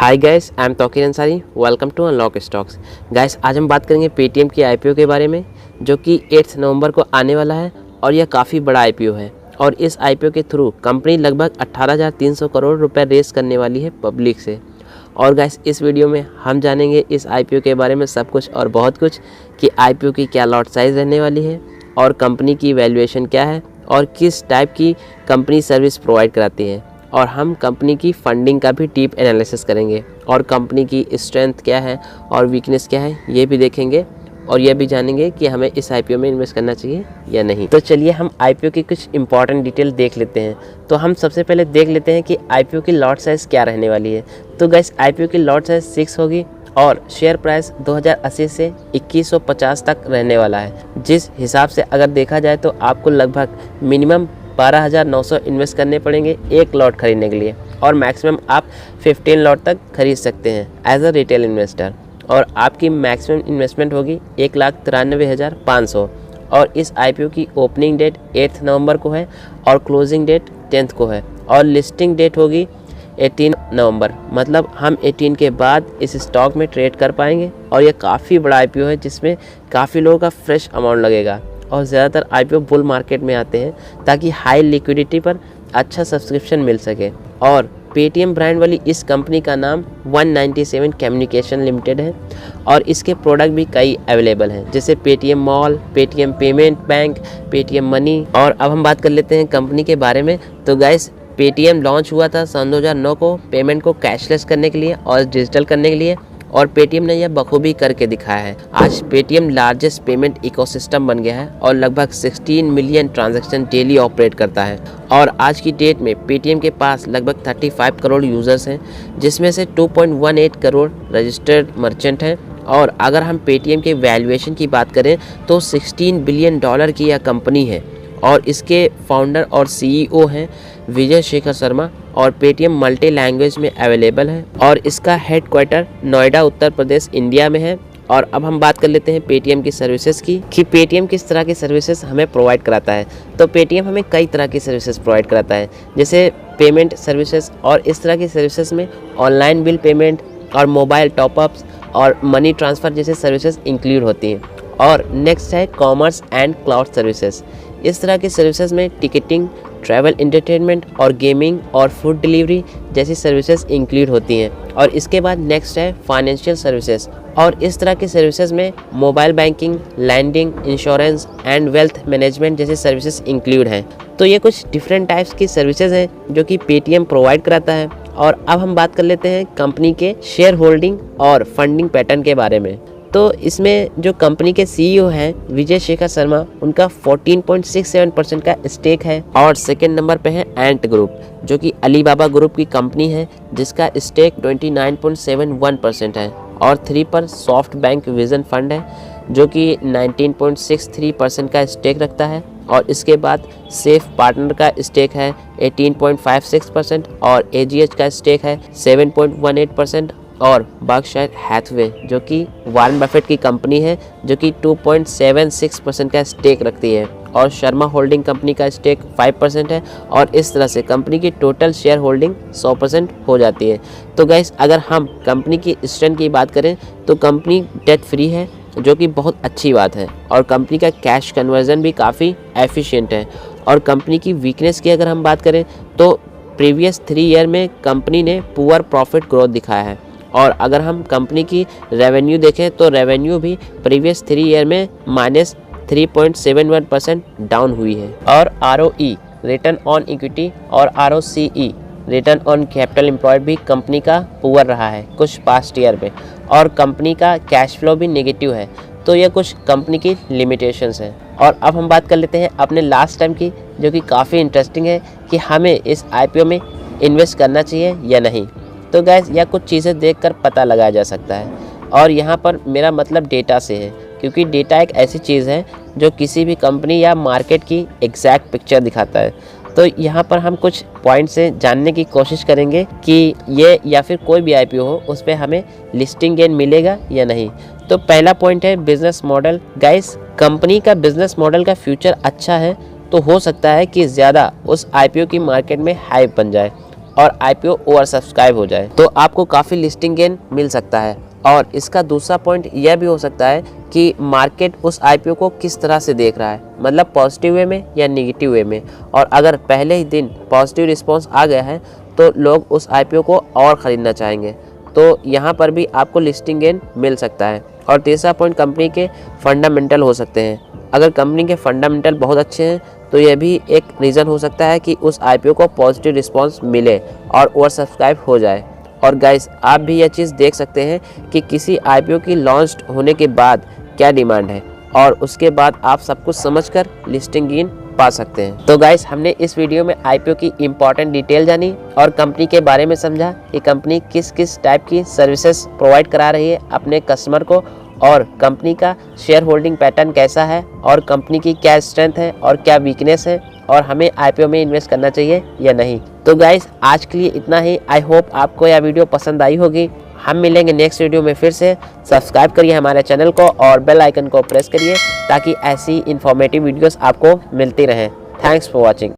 Hi guys, I am Tauqeer Ansari. Welcome to unlock stocks. Guys, आज हम बात करेंगे पेटीएम की आईपीओ के बारे में, जो कि 8 नवंबर को आने वाला है और यह काफ़ी बड़ा आईपीओ है। और इस आईपीओ के थ्रू कंपनी लगभग 18,300 करोड़ रुपए रेस करने वाली है पब्लिक से। और गाइस, इस वीडियो में हम जानेंगे इस आईपीओ के बारे में सब कुछ और बहुत कुछ, कि आईपीओ की क्या लॉट साइज़ रहने वाली है और कंपनी की वैल्यूएशन क्या है और किस टाइप की कंपनी सर्विस प्रोवाइड कराती है। और हम कंपनी की फंडिंग का भी डीप एनालिसिस करेंगे और कंपनी की स्ट्रेंथ क्या है और वीकनेस क्या है ये भी देखेंगे। और यह भी जानेंगे कि हमें इस आईपीओ में इन्वेस्ट करना चाहिए या नहीं। तो चलिए हम आईपीओ की कुछ इंपॉर्टेंट डिटेल देख लेते हैं। तो हम सबसे पहले देख लेते हैं कि आईपीओ की लॉट साइज़ क्या रहने वाली है। तो गाइस, आईपीओ की लॉट साइज़ 6 होगी और शेयर प्राइस 2080 से 2150 तक रहने वाला है। जिस हिसाब से अगर देखा जाए तो आपको लगभग मिनिमम 12,900 इन्वेस्ट करने पड़ेंगे एक लॉट खरीदने के लिए, और मैक्सिमम आप 15 लॉट तक खरीद सकते हैं एज अ रिटेल इन्वेस्टर। और आपकी मैक्सिमम इन्वेस्टमेंट होगी 1,93,500। और इस आईपीओ की ओपनिंग डेट 8 नवंबर को है और क्लोजिंग डेट 10th को है। और लिस्टिंग डेट होगी 18 नवंबर, मतलब हम 18 के बाद इस स्टॉक में ट्रेड कर पाएंगे। और ये काफ़ी बड़ा आईपीओ है जिसमें काफ़ी लोगों का फ्रेश अमाउंट लगेगा। और ज़्यादातर आईपीओ बुल मार्केट में आते हैं ताकि हाई लिक्विडिटी पर अच्छा सब्सक्रिप्शन मिल सके। और पेटीएम ब्रांड वाली इस कंपनी का नाम 197 कम्युनिकेशन लिमिटेड है और इसके प्रोडक्ट भी कई अवेलेबल हैं, जैसे Paytm mall, Paytm payment bank, Paytm money. और अब हम बात कर लेते हैं कंपनी के बारे में। तो गाइस, पेटीएम लॉन्च हुआ था सन 2009 को पेमेंट को कैशलेस करने के लिए और डिजिटल करने के लिए, और पेटीएम ने यह बखूबी करके दिखाया है। आज पेटीएम लार्जेस्ट पेमेंट इकोसिस्टम बन गया है और लगभग 16 मिलियन ट्रांजैक्शन डेली ऑपरेट करता है। और आज की डेट में पेटीएम के पास लगभग 35 करोड़ यूज़र्स हैं, जिसमें से 2.18 करोड़ रजिस्टर्ड मर्चेंट हैं। और अगर हम पेटीएम के वैल्यूएशन की बात करें तो $16 बिलियन की यह कंपनी है। और इसके फाउंडर और सीईओ हैं विजय शेखर शर्मा। और पेटीएम मल्टी लैंग्वेज में अवेलेबल है और इसका हेडक्वार्टर नोएडा, उत्तर प्रदेश, इंडिया में है। और अब हम बात कर लेते हैं पेटीएम की सर्विसेज की, कि पेटीएम किस तरह की सर्विसेज हमें प्रोवाइड कराता है। तो पेटीएम हमें कई तरह की सर्विसेज प्रोवाइड कराता है, जैसे पेमेंट सर्विसेज। और इस तरह की सर्विसेज में ऑनलाइन बिल पेमेंट और मोबाइल टॉपअप्स और मनी ट्रांसफ़र जैसे सर्विसेज इंक्लूड होती हैं। और नेक्स्ट है कॉमर्स एंड क्लाउड सर्विसेज। इस तरह की सर्विसेज में टिकटिंग, ट्रैवल, एंटरटेनमेंट और गेमिंग और फूड डिलीवरी जैसी सर्विसेज इंक्लूड होती हैं। और इसके बाद नेक्स्ट है फाइनेंशियल सर्विसेज। और इस तरह की सर्विसेज में mobile banking, lending, insurance and wealth management जैसी सर्विसेज इंक्लूड हैं। तो ये कुछ डिफरेंट टाइप्स की सर्विसेज हैं जो कि पेटीएम प्रोवाइड कराता है। और अब हम बात कर लेते हैं कंपनी के शेयर होल्डिंग और फंडिंग पैटर्न के बारे में। तो इसमें जो कंपनी के सीईओ हैं विजय शेखर शर्मा, उनका 14.67% का स्टेक है। और सेकेंड नंबर पे है एंट ग्रुप, जो कि अलीबाबा ग्रुप की कंपनी है, जिसका स्टेक 29.71% है। और 3 पर सॉफ्ट बैंक विजन फंड है, जो कि 19.63% का स्टेक रखता है। और इसके बाद सेफ पार्टनर का स्टेक है 18.56% और एजीएच का स्टेक है 7.18%। और बर्कशायर हैथवे, जो कि वॉरेन बफेट की कंपनी है, जो कि 2.76% का स्टेक रखती है। और शर्मा होल्डिंग कंपनी का स्टेक 5% है। और इस तरह से कंपनी की टोटल शेयर होल्डिंग 100% हो जाती है। तो गाइस, अगर हम कंपनी की स्ट्रेंथ की बात करें तो कंपनी डेट फ्री है, जो कि बहुत अच्छी बात है। और कंपनी का कैश कन्वर्जन भी काफ़ी एफिशिएंट है। और कंपनी की वीकनेस की अगर हम बात करें तो प्रीवियस 3 ईयर में कंपनी ने पुअर प्रॉफिट ग्रोथ दिखाया है। और अगर हम कंपनी की रेवेन्यू देखें तो रेवेन्यू भी प्रीवियस 3 ईयर में -3.71% डाउन हुई है। और ROE, रिटर्न ऑन इक्विटी, और ROCE, return on capital employed भी कंपनी का पुअर रहा है कुछ पास्ट ईयर में। और कंपनी का कैश फ्लो भी नेगेटिव है। तो ये कुछ कंपनी की लिमिटेशंस हैं। और अब हम बात कर लेते हैं अपने लास्ट टाइम की, जो कि काफ़ी इंटरेस्टिंग है, कि हमें इस आईपीओ में इन्वेस्ट करना चाहिए या नहीं। तो गैस, यह कुछ चीज़ें देखकर पता लगाया जा सकता है। और यहाँ पर मेरा मतलब डेटा से है, क्योंकि डेटा एक ऐसी चीज़ है जो किसी भी कंपनी या मार्केट की एग्जैक्ट पिक्चर दिखाता है। तो यहाँ पर हम कुछ पॉइंट से जानने की कोशिश करेंगे कि ये या फिर कोई भी आईपीओ हो उस पर हमें लिस्टिंग गेन मिलेगा या नहीं। तो पहला पॉइंट है बिजनेस मॉडल। गाइस, कंपनी का बिजनेस मॉडल का फ्यूचर अच्छा है तो हो सकता है कि ज़्यादा उस आईपीओ की मार्केट में हाइप बन जाए। और आईपीओ ओवर सब्सक्राइब हो जाए तो आपको काफ़ी लिस्टिंग गेन मिल सकता है। और इसका दूसरा पॉइंट यह भी हो सकता है कि मार्केट उस आईपीओ को किस तरह से देख रहा है, मतलब पॉजिटिव वे में या नेगेटिव वे में। और अगर पहले ही दिन पॉजिटिव रिस्पांस आ गया है तो लोग उस आईपीओ को और ख़रीदना चाहेंगे, तो यहाँ पर भी आपको लिस्टिंग गेन मिल सकता है। और तीसरा पॉइंट कंपनी के फंडामेंटल हो सकते हैं। अगर कंपनी के फंडामेंटल बहुत अच्छे हैं तो यह भी एक रीज़न हो सकता है कि उस आईपीओ को पॉजिटिव रिस्पांस मिले और ओवर सब्सक्राइब हो जाए। और गाइस, आप भी यह चीज़ देख सकते हैं कि किसी आईपीओ की लॉन्च होने के बाद क्या डिमांड है और उसके बाद आप सब कुछ समझकर लिस्टिंग गेन पा सकते हैं। तो गाइस, हमने इस वीडियो में आईपीओ की इंपॉर्टेंट डिटेल जानी और कंपनी के बारे में समझा कि कंपनी किस किस टाइप की सर्विसेज प्रोवाइड करा रही है अपने कस्टमर को, और कंपनी का शेयर होल्डिंग पैटर्न कैसा है, और कंपनी की क्या स्ट्रेंथ है और क्या वीकनेस है, और हमें आईपीओ में इन्वेस्ट करना चाहिए या नहीं। तो गाइस, आज के लिए इतना ही। आई होप आपको यह वीडियो पसंद आई होगी। हम मिलेंगे नेक्स्ट वीडियो में फिर से। सब्सक्राइब करिए हमारे चैनल को और बेल आइकन को प्रेस करिए ताकि ऐसी इंफॉर्मेटिव वीडियोस आपको मिलती रहें। Thanks for watching.